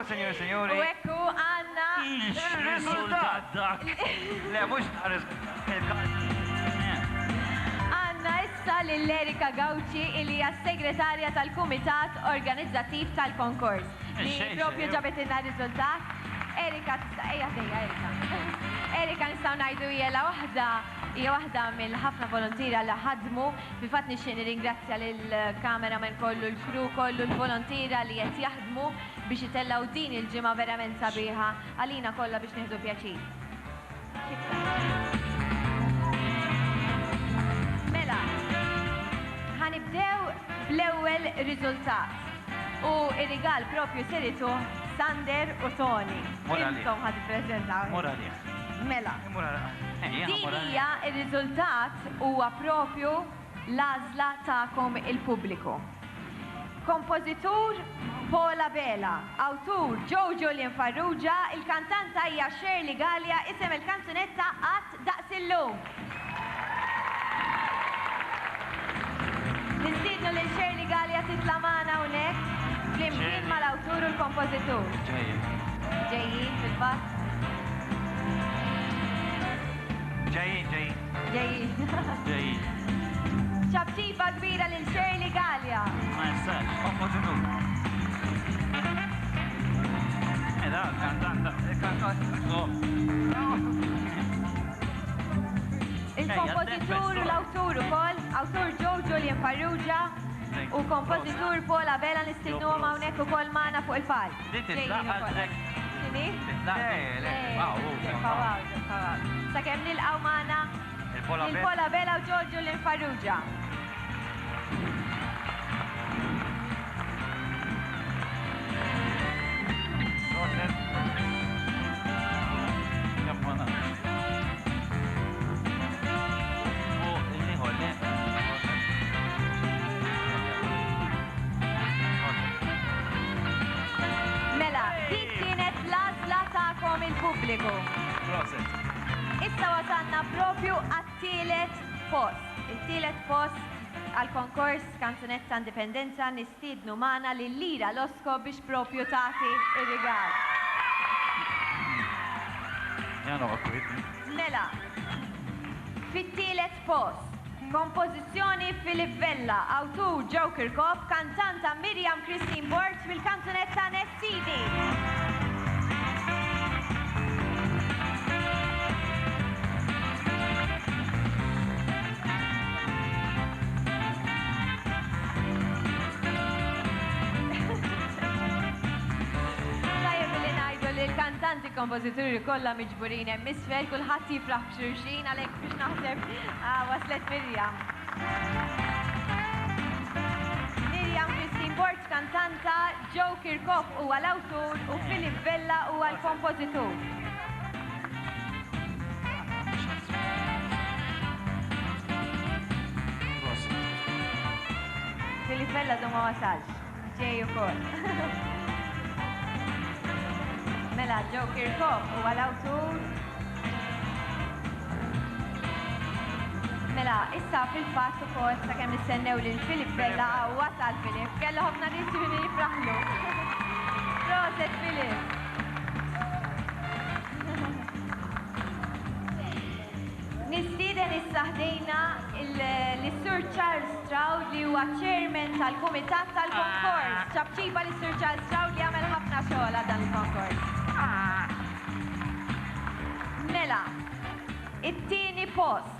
Signore e signori. U ekku għanna Il-riżultat dak. Le, mux għanna issa l-Erika Gawci illi hija segretarja tal-Kumitat Organizzattiv tal-Konkors. Li propju ġabet inna riżultat. Erika, Erika nistaw najdu hija waħda mill-ħafna volontira li ħadmu. Fil-fatt nixtieq nirringrazzja lill-kameraman kollu, l-kru kollu, l-volontira li qed jaħdmu biex itellaw din il-ġimgħa verament sabiħa għalina kollha biex nieħdu pjaċir. Mela, ħanibdew bl-ewwel riżultat. U ir-rigal propju seritu Sander u Toni. Intom ħad ippreżentaw. Mela. Din hija ir-riżultat huwa propju l-għażla tagħkom il-pubbliku. Kompożitur Paula Bela, awtur Joe Julian Farrugia, il-kantanta hija Shirley Gallia, isem il-kanzunetta Qatt Daqs illum. Nistiednu lil Shirley Gallia titla' magħna hawnhekk flimkien mal-awtur u l-kompożitur. Ġejjin fil-fatt. Ġejjin. ċabċiba kbira lil Shirley Gallia. Ma jistax, kompożitur. Il-kompożitur u l-awtur ukoll, awtur Joe Julian Farrugia u kompożitur Paula Bela nistiednuhom hawnhekk ukoll magħna fuq il-fall. Sakemm nilqgħu magħna il-Paula Bela u Joe Julian Farrugia. Mela, dik kienet l-għażla tagħkom il-pubbliku. Issa wasalna propju għat-tielet post. Il-tielet post għal-konkors kanzunetta Indipendenza nistiednu magħna lil Lira Losco biex propju tagħti ir-rigal. Mela, fit-tielet post, kompożizzjoni Filip Vella, awtur Joe Kirkhope, kantanta Miriam Christine Bort fil-kanzunetta Nessidi. Il-kantanti kompożituri kollha miġburin hemm isfel, kulħadd jifraħ b'xulxin għalhekk biex naħseb waslet Miriam. Miriam Christine Bort kantanta, Joe Kirkhope huwa l-awtur u Filip Vella huwa l-kompożitur. Filip Vella du ma wasalx, ġej ukoll. Mela, Joe Kirkhope huwa l-awtur. Mela, issa fil-fatt ukoll sakemm nistennew lil Filip Vella wasal Filip, kellu ħafna nies li jifraħlu. Proset Filip. Nistieden issa ħdejna lis-Sur Charles Stroud li huwa chairman tal-Kumitat tal-Konkors. ċabċiba lis-Sur Charles Stroud li għamel ħafna xogħol għal dan il-konkors. Mela, it-tieni post.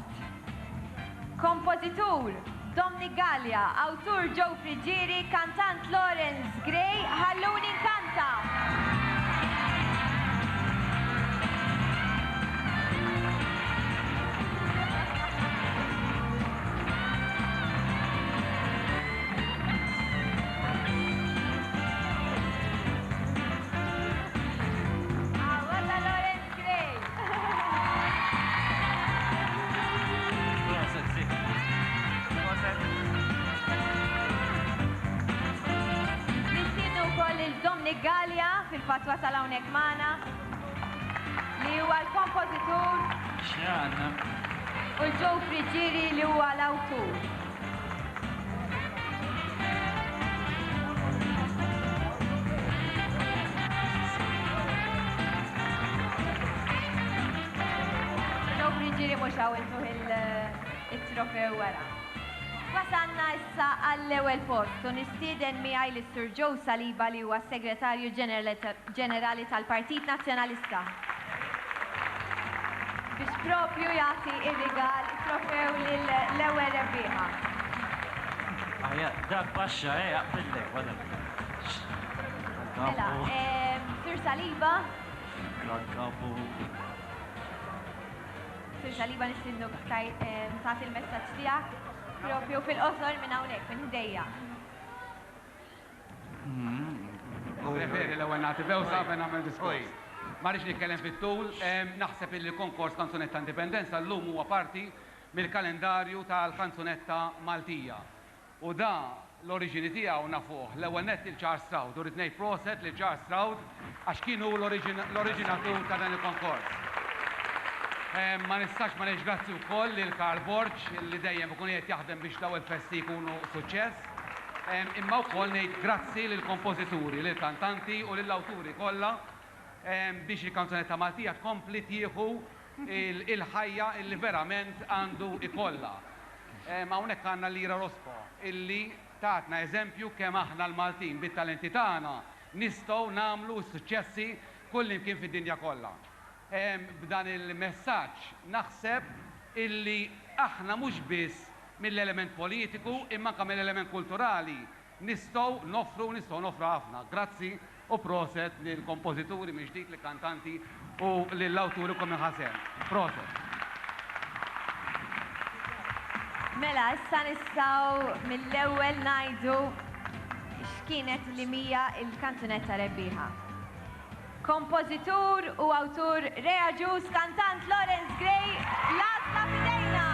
Kompożitur Dominic Gallia, awtur Joe Frigieri, kantant Lawrence Gray, ħalluni nkanta. Gallia fil-fatt wasal hawnhekk magħna li huwa l-kompożitur u Joe Frigieri li huwa l-awtur. mhux hawn intuh il-trofew wara. Wasanna issa għall-ewwel post u nistieden miegħi lis-Sur Joe Saliba li huwa Segretarju Ġenerali tal-Partit Nazzjonalista. Biex propju jagħti ir-rigal it-trofew lill-ewwel rebbieħa. Dak baxxa, jaqbillek, wara. Mela, Sur Saliba. Sur Saliba nistinnu tagħti il-messaġġ tiegħek propju fil-qosor minn hawnhekk minn ħdejja. Preferi l-ewwel nagħti bewsa fejn nagħmel diskors. Ma rridx nitkellem fit-tul, naħseb li l-konkors Kanzunetta Indipendenza llum huwa parti mill-kalendarju tal-Kanzunetta Maltija. U da l-oriġini tiegħu nafuh l-ewwel nett il-Charles Stroud, u rid ngħid proset li Charles Stroud għax kienu l-oriġinatur ta' dan il-konkors. Ma nistax ma ngħidx grazzi wkoll lil Karl Borch li dejjem ikun qed jaħdem biex daw il-festi jkunu suċċess. Imma wkoll ngħid grazzi lill kompożituri, lill kantanti u lill awturi kollha biex il-Kanzunetta Maltija tkompli tieħu il-ħajja illi verament għandu ikollha. Hawnhekk għandna Lira Rospo illi tatna eżempju kemm aħna l-Maltin bit-talenti tagħna nistgħu nagħmlu s-suċċessi kull imkien fid-dinja kollha. B'dan il-messaġġ naħseb illi aħna mhux biss mill-element politiku imma anke mill-element kulturali nistgħu nofru ħafna. Grazzi u proset lill kompożituri minn ġdid, lill kantanti u lill-awturi kom ħasem. Proset. Mela, issa nistgħu mill-ewwel ngħidu x'kienet li mija il-kanzunetta rebbieħa. Kompożitur u awtur Rea Ġus, kantant Lawrence Gray, Lasla f'idejna!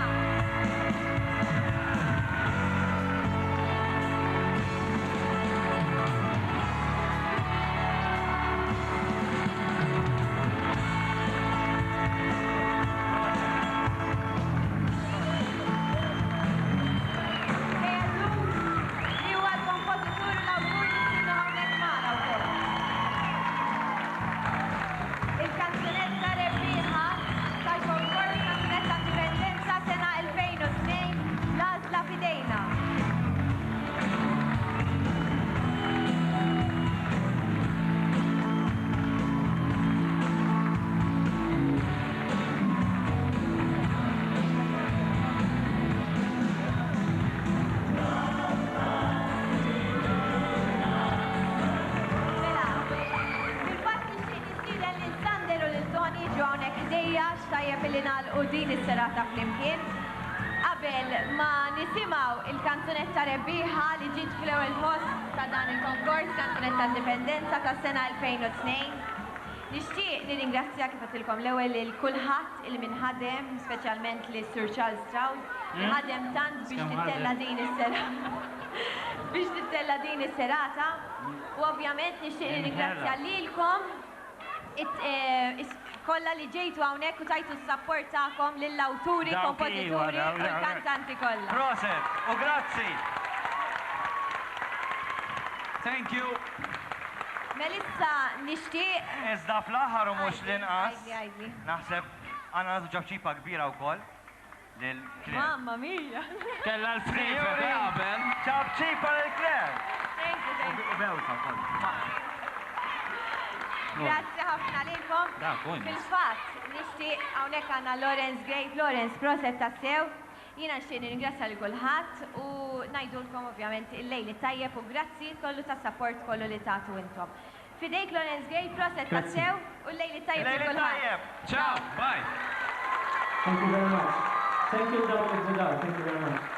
Din is-serata flimkien. Qabel ma nisimgħu il-kanzunetta rebbieħa li ġiet fl-ewwel post ta' dan il-konkors Kanzunetta Indipendenza tas-sena 2002. Nixtieq nirringrazzja kif qedtilkom l-ewwel lil kulħadd il minħadem, speċjalment lis Sir Charles Stroud, li ħadem tant biex tittella din is-serata. Biex tittella din is-serata. U ovvjament nixtieq nirringrazzja lilkom kolla li ġejtu hawnhekk u tajtu s-sapport tagħkom lill-awturi, kompożituri u l-kantanti kollha. Proset u grazzi. Thank you. Melissa nixtieq. Iżda fl-aħħar u mhux l-inqas. Naħseb għandna nagħtu ġabċipa kbira wkoll lil Claire. Mamma mia. Kella l-frejfa qabel. Ġabċipa lil Claire. Thank you. U bewsa wkoll. Grazzi ħafna lilkom. Fil-fatt, nixtieq hawnhekk għandna Lawrence Gray, Lawrence proset tassew. Jiena nixtieq nirringrazzja lil kulħadd u ngħidulkom ovvjament il-lejli tajjeb u grazzi kollu tas-sapport kollu li tagħtu intom. Fidejk Lawrence Gray, proset tassew u l-lejli tajjeb lil kulħadd. Ciao, bye. Thank you very much. Thank you, Dr. Zidar. Thank you very much.